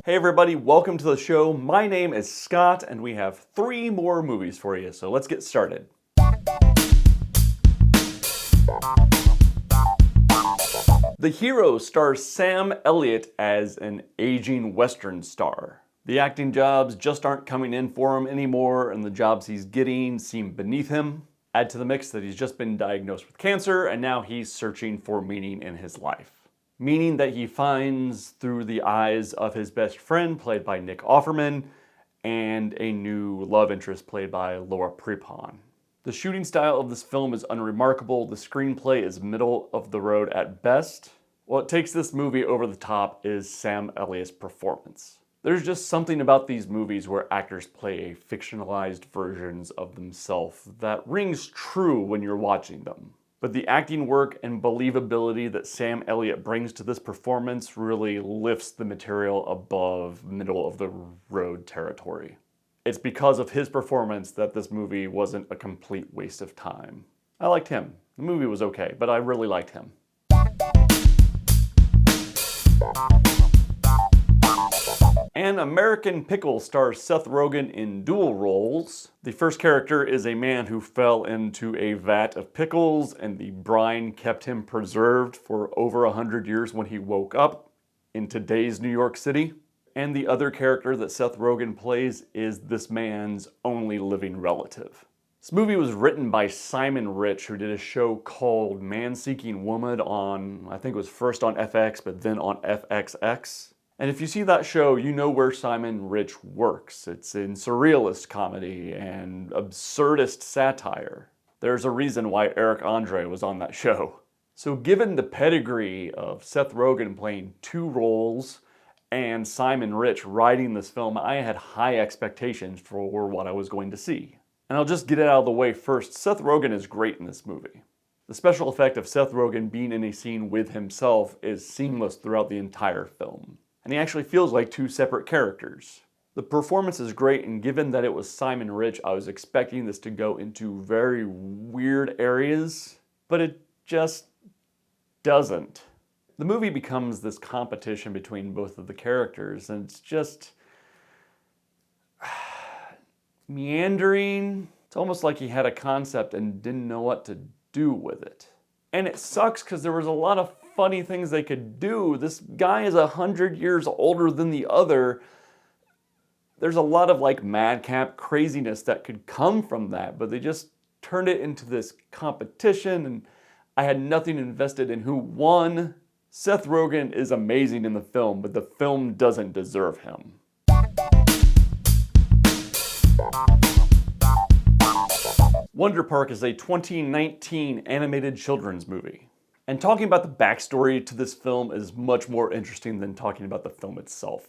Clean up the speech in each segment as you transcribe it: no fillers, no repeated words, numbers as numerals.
Hey everybody, welcome to the show. My name is Scott and we have 3 more movies for you, so let's get started. The Hero stars Sam Elliott as an aging Western star. The acting jobs just aren't coming in for him anymore, and the jobs he's getting seem beneath him. Add to the mix that he's just been diagnosed with cancer, and now he's searching for meaning in his life. Meaning that he finds through the eyes of his best friend, played by Nick Offerman, and a new love interest played by Laura Prepon. The shooting style of this film is unremarkable. The screenplay is middle of the road at best. What takes this movie over the top is Sam Elliott's performance. There's just something about these movies where actors play fictionalized versions of themselves that rings true when you're watching them. But the acting work and believability that Sam Elliott brings to this performance really lifts the material above middle of the road territory. It's because of his performance that this movie wasn't a complete waste of time. I liked him. The movie was okay, but I really liked him. And American Pickle stars Seth Rogen in dual roles. The first character is a man who fell into a vat of pickles and the brine kept him preserved for over 100 years when he woke up in today's New York City. And the other character that Seth Rogen plays is this man's only living relative. This movie was written by Simon Rich, who did a show called Man-Seeking Woman on, I think it was first on FX, but then on FXX. And if you see that show, you know where Simon Rich works. It's in surrealist comedy and absurdist satire. There's a reason why Eric Andre was on that show. So given the pedigree of Seth Rogen playing 2 roles and Simon Rich writing this film, I had high expectations for what I was going to see. And I'll just get it out of the way first. Seth Rogen is great in this movie. The special effect of Seth Rogen being in a scene with himself is seamless throughout the entire film. And he actually feels like 2 separate characters. The performance is great, and given that it was Simon Rich, I was expecting this to go into very weird areas, but it just doesn't. The movie becomes this competition between both of the characters, and it's just meandering. It's almost like he had a concept and didn't know what to do with it. And it sucks because there was a lot of funny things they could do. This guy is 100 years older than the other. There's a lot of like madcap craziness that could come from that, but they just turned it into this competition, and I had nothing invested in who won. Seth Rogen is amazing in the film, but the film doesn't deserve him. Wonder Park is a 2019 animated children's movie. And talking about the backstory to this film is much more interesting than talking about the film itself.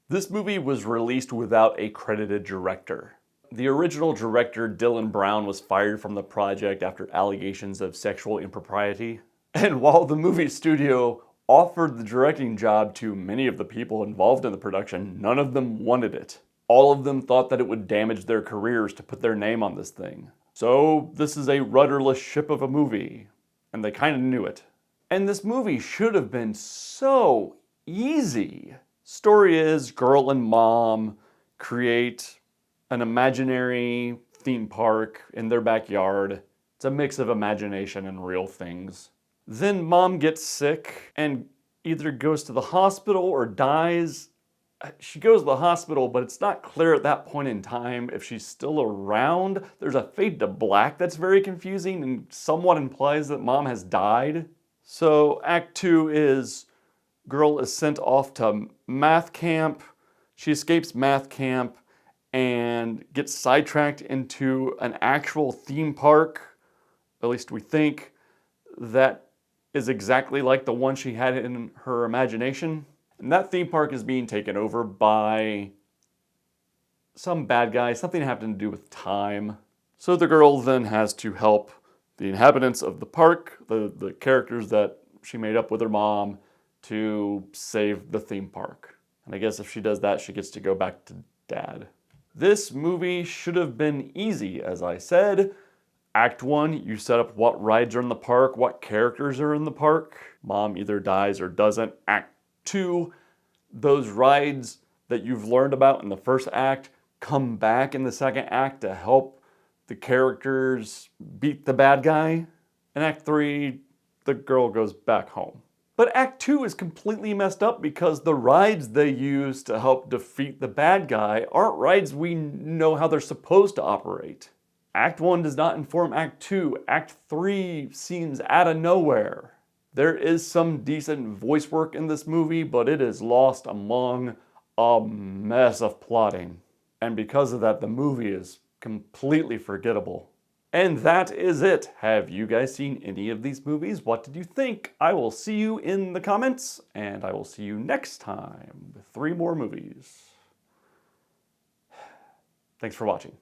This movie was released without a credited director. The original director, Dylan Brown, was fired from the project after allegations of sexual impropriety. And while the movie studio offered the directing job to many of the people involved in the production, none of them wanted it. All of them thought that it would damage their careers to put their name on this thing. So this is a rudderless ship of a movie. And they kind of knew it. And this movie should have been so easy. Story is, girl and mom create an imaginary theme park in their backyard. It's a mix of imagination and real things. Then mom gets sick and either goes to the hospital or dies. She goes to the hospital, but it's not clear at that point in time if she's still around. There's a fade to black that's very confusing and somewhat implies that mom has died. So Act 2 is girl is sent off to math camp. She escapes math camp and gets sidetracked into an actual theme park, at least we think, that is exactly like the one she had in her imagination. And that theme park is being taken over by some bad guy, something having to do with time. So the girl then has to help the inhabitants of the park, the characters that she made up with her mom, to save the theme park. And I guess if she does that, she gets to go back to dad. This movie should have been easy, as I said. Act 1, you set up what rides are in the park, what characters are in the park. Mom either dies or doesn't. Act 2, those rides that you've learned about in the first act come back in the second act to help the characters beat the bad guy. In Act 3, the girl goes back home. But Act 2 is completely messed up because the rides they use to help defeat the bad guy aren't rides we know how they're supposed to operate. Act 1 does not inform Act 2. Act 3 seems out of nowhere. There is some decent voice work in this movie, but it is lost among a mess of plotting. And because of that, the movie is completely forgettable. And that is it. Have you guys seen any of these movies? What did you think? I will see you in the comments, and I will see you next time with 3 more movies. Thanks for watching.